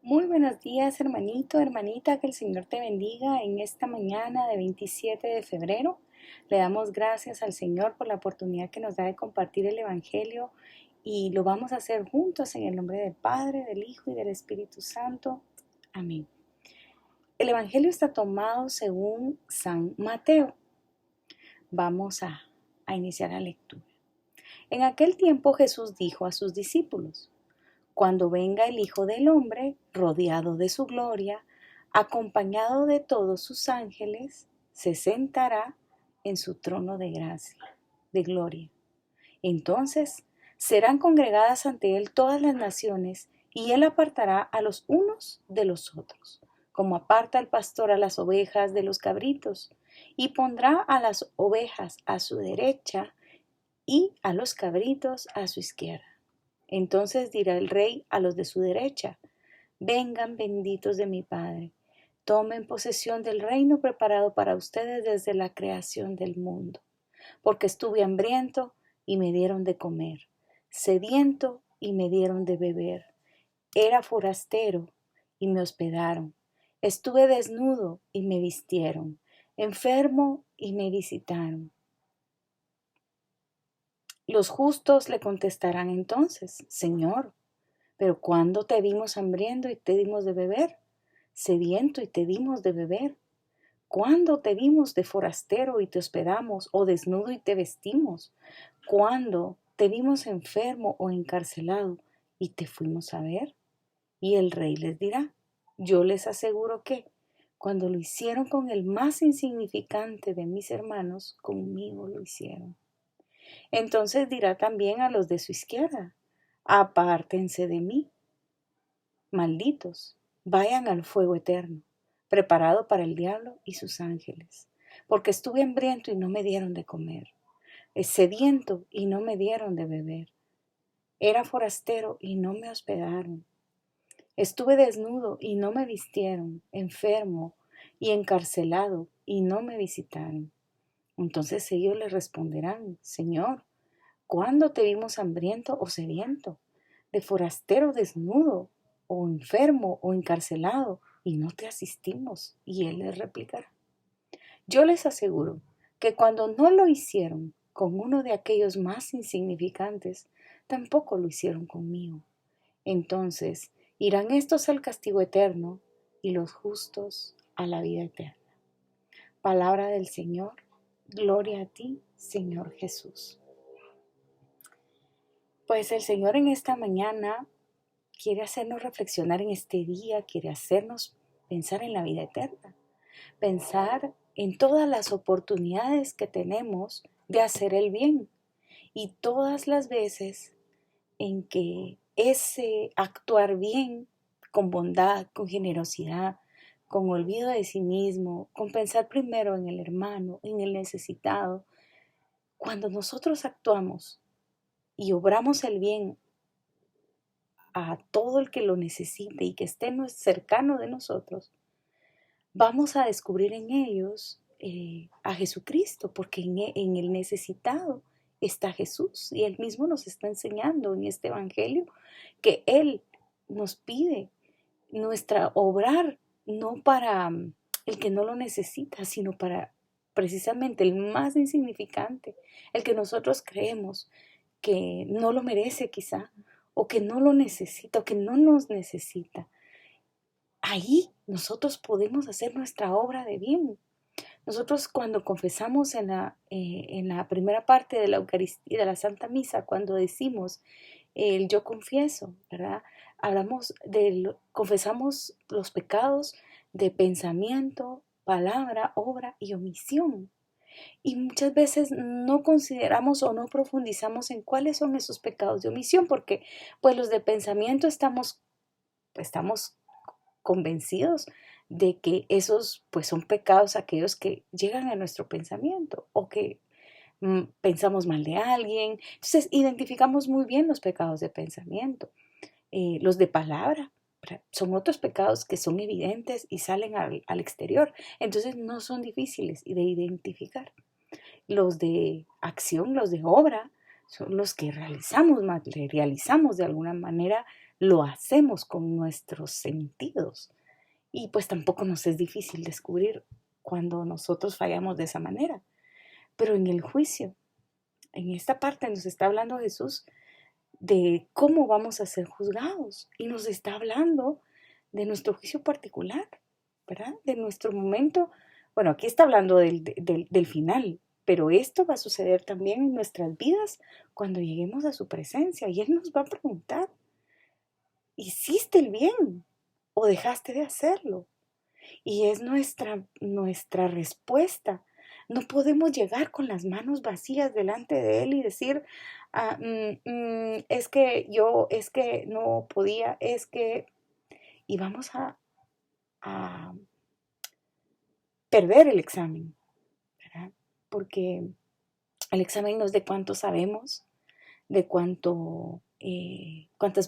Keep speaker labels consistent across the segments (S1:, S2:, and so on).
S1: Muy buenos días, hermanito, hermanita, que el Señor te bendiga en esta mañana de 27 de febrero. Le damos gracias al Señor por la oportunidad que nos da de compartir el Evangelio y lo vamos a hacer juntos en el nombre del Padre, del Hijo y del Espíritu Santo. Amén. El Evangelio está tomado según San Mateo. Vamos a iniciar la lectura. En aquel tiempo Jesús dijo a sus discípulos: Cuando venga el Hijo del Hombre, rodeado de su gloria, acompañado de todos sus ángeles, se sentará en su trono de gracia, de gloria. Entonces serán congregadas ante él todas las naciones, y él apartará a los unos de los otros, como aparta el pastor a las ovejas de los cabritos, y pondrá a las ovejas a su derecha y a los cabritos a su izquierda. Entonces dirá el rey a los de su derecha: Vengan, benditos de mi Padre, tomen posesión del reino preparado para ustedes desde la creación del mundo. Porque estuve hambriento y me dieron de comer, sediento y me dieron de beber, era forastero y me hospedaron, estuve desnudo y me vistieron, enfermo y me visitaron. Los justos le contestarán entonces: Señor, ¿pero cuándo te vimos hambriento y te dimos de beber? Sediento y te dimos de beber. ¿Cuándo te vimos de forastero y te hospedamos, o desnudo y te vestimos? ¿Cuándo te vimos enfermo o encarcelado y te fuimos a ver? Y el rey les dirá: Yo les aseguro que, cuando lo hicieron con el más insignificante de mis hermanos, conmigo lo hicieron. Entonces dirá también a los de su izquierda: Apártense de mí, malditos, vayan al fuego eterno, preparado para el diablo y sus ángeles. Porque estuve hambriento y no me dieron de comer, sediento y no me dieron de beber, era forastero y no me hospedaron, estuve desnudo y no me vistieron, enfermo y encarcelado y no me visitaron. Entonces ellos le responderán: Señor, ¿cuándo te vimos hambriento o sediento, de forastero, desnudo, o enfermo o encarcelado, y no te asistimos? Y él les replicará: Yo les aseguro que cuando no lo hicieron con uno de aquellos más insignificantes, tampoco lo hicieron conmigo. Entonces irán estos al castigo eterno y los justos a la vida eterna. Palabra del Señor. Gloria a ti, Señor Jesús. Pues el Señor en esta mañana quiere hacernos reflexionar en este día, quiere hacernos pensar en la vida eterna, pensar en todas las oportunidades que tenemos de hacer el bien y todas las veces en que ese actuar bien, con bondad, con generosidad, con olvido de sí mismo, con pensar primero en el hermano, en el necesitado, cuando nosotros actuamos y obramos el bien a todo el que lo necesite y que esté cercano de nosotros, vamos a descubrir en ellos a Jesucristo, porque en el necesitado está Jesús, y Él mismo nos está enseñando en este Evangelio que Él nos pide nuestra obrar, no para el que no lo necesita, sino para precisamente el más insignificante, el que nosotros creemos que no lo merece quizá, o que no lo necesita, o que no nos necesita. Ahí nosotros podemos hacer nuestra obra de bien. Nosotros cuando confesamos en la primera parte de la Eucaristía, de la Santa Misa, cuando decimos el yo confieso, ¿verdad? Confesamos los pecados de pensamiento, palabra, obra y omisión. Y muchas veces no consideramos o no profundizamos en cuáles son esos pecados de omisión, porque pues los de pensamiento estamos convencidos de que esos pues son pecados aquellos que llegan a nuestro pensamiento o que pensamos mal de alguien. Entonces identificamos muy bien los pecados de pensamiento. Los de palabra son otros pecados que son evidentes y salen al exterior. Entonces no son difíciles de identificar. Los de acción, los de obra, son los que realizamos de alguna manera lo hacemos con nuestros sentidos. Y pues tampoco nos es difícil descubrir cuando nosotros fallamos de esa manera. Pero en el juicio, en esta parte nos está hablando Jesús de cómo vamos a ser juzgados y nos está hablando de nuestro juicio particular, ¿verdad? De nuestro momento. Bueno, aquí está hablando del final, pero esto va a suceder también en nuestras vidas cuando lleguemos a su presencia y Él nos va a preguntar, ¿hiciste el bien o dejaste de hacerlo? Y es nuestra respuesta. No podemos llegar con las manos vacías delante de Él y decir, es que no podía, y vamos a perder el examen, ¿verdad? Porque el examen no es de cuánto sabemos, de cuántas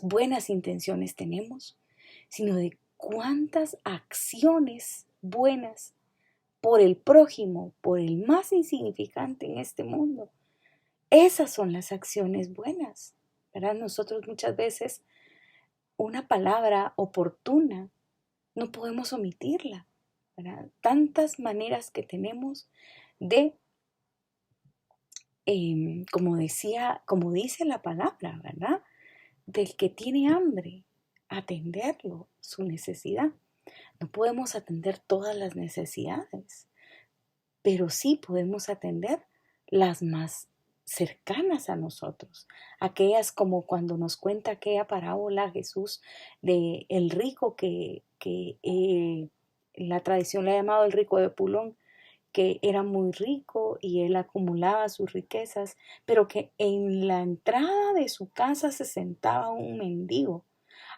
S1: buenas intenciones tenemos, sino de cuántas acciones buenas por el prójimo, por el más insignificante en este mundo. Esas son las acciones buenas, ¿verdad? Nosotros muchas veces una palabra oportuna no podemos omitirla, ¿verdad? Tantas maneras que tenemos de, como dice la palabra, ¿verdad? Del que tiene hambre, atenderlo, su necesidad. No podemos atender todas las necesidades, pero sí podemos atender las más cercanas a nosotros, aquellas como cuando nos cuenta aquella parábola Jesús de el rico que la tradición le ha llamado el rico de Pulón, que era muy rico y él acumulaba sus riquezas, pero que en la entrada de su casa se sentaba un mendigo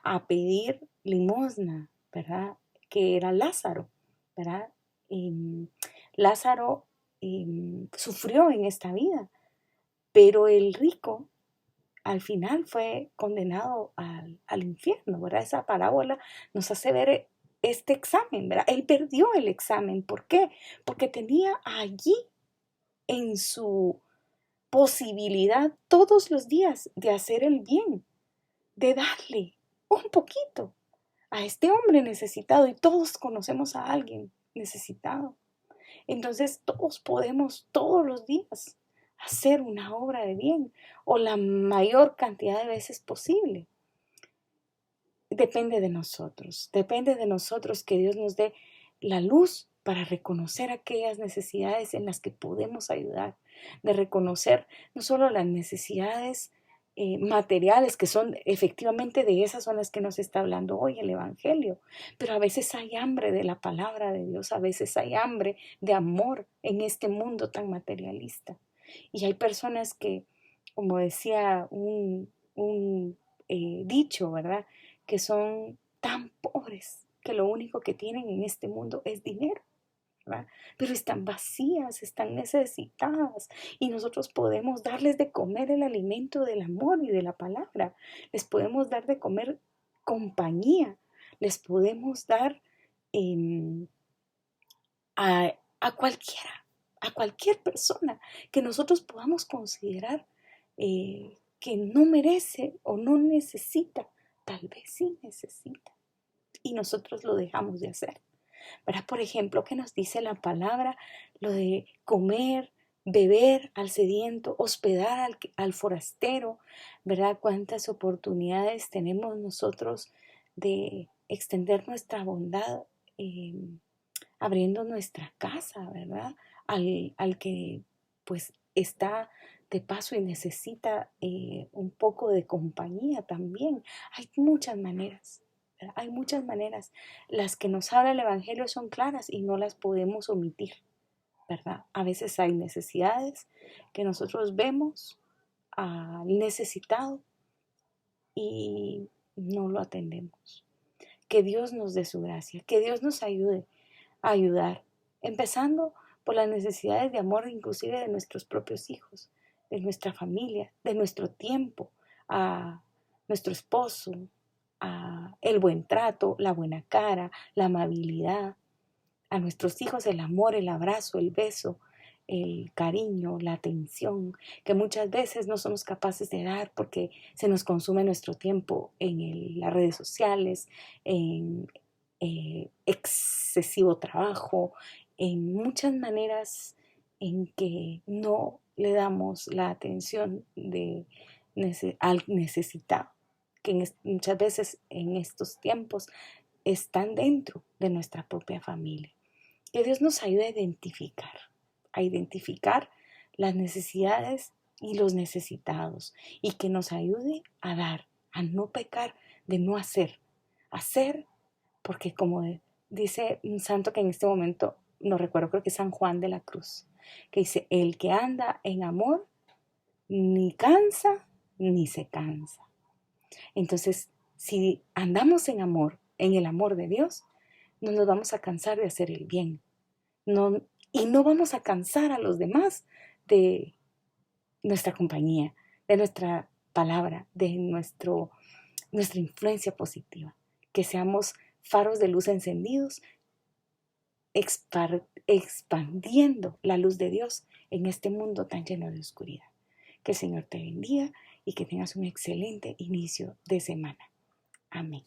S1: a pedir limosna, ¿verdad? Que era Lázaro, ¿verdad? Y Lázaro sufrió en esta vida, pero el rico al final fue condenado al infierno, ¿verdad? Esa parábola nos hace ver este examen, ¿verdad? Él perdió el examen. ¿Por qué? Porque tenía allí en su posibilidad todos los días de hacer el bien, de darle un poquito a este hombre necesitado, y todos conocemos a alguien necesitado. Entonces todos podemos todos los días hacer una obra de bien o la mayor cantidad de veces posible. Depende de nosotros que Dios nos dé la luz para reconocer aquellas necesidades en las que podemos ayudar, de reconocer no solo las necesidades materiales, que son efectivamente de esas son las que nos está hablando hoy el Evangelio, pero a veces hay hambre de la palabra de Dios, a veces hay hambre de amor en este mundo tan materialista. Y hay personas que, como decía un dicho, ¿verdad? Que son tan pobres que lo único que tienen en este mundo es dinero, ¿verdad? Pero están vacías, están necesitadas y nosotros podemos darles de comer el alimento del amor y de la palabra. Les podemos dar de comer compañía, les podemos dar eh, a cualquiera, a cualquier persona que nosotros podamos considerar que no merece o no necesita, tal vez sí necesita, y nosotros lo dejamos de hacer. ¿Verdad? Por ejemplo, que nos dice la palabra, lo de comer, beber al sediento, hospedar al forastero, ¿verdad? Cuántas oportunidades tenemos nosotros de extender nuestra bondad, abriendo nuestra casa, ¿verdad? Al que pues está de paso y necesita un poco de compañía también. Hay muchas maneras, ¿verdad? Hay muchas maneras. Las que nos habla el Evangelio son claras y no las podemos omitir, ¿verdad? A veces hay necesidades que nosotros vemos al necesitado y no lo atendemos. Que Dios nos dé su gracia, que Dios nos ayude a ayudar, empezando por las necesidades de amor inclusive de nuestros propios hijos, de nuestra familia, de nuestro tiempo, a nuestro esposo, a el buen trato, la buena cara, la amabilidad, a nuestros hijos el amor, el abrazo, el beso, el cariño, la atención, que muchas veces no somos capaces de dar porque se nos consume nuestro tiempo en las redes sociales, en excesivo trabajo, en muchas maneras en que no le damos la atención al necesitado, que muchas veces en estos tiempos están dentro de nuestra propia familia. Que Dios nos ayude a identificar las necesidades y los necesitados, y que nos ayude a dar, a no pecar de no hacer, porque como dice un santo que en este momento no recuerdo, creo que es San Juan de la Cruz, que dice: el que anda en amor ni cansa ni se cansa. Entonces, si andamos en amor, en el amor de Dios, no nos vamos a cansar de hacer el bien. Y no vamos a cansar a los demás de nuestra compañía, de nuestra palabra, de nuestra influencia positiva. Que seamos faros de luz encendidos, expandiendo la luz de Dios en este mundo tan lleno de oscuridad. Que el Señor te bendiga y que tengas un excelente inicio de semana. Amén.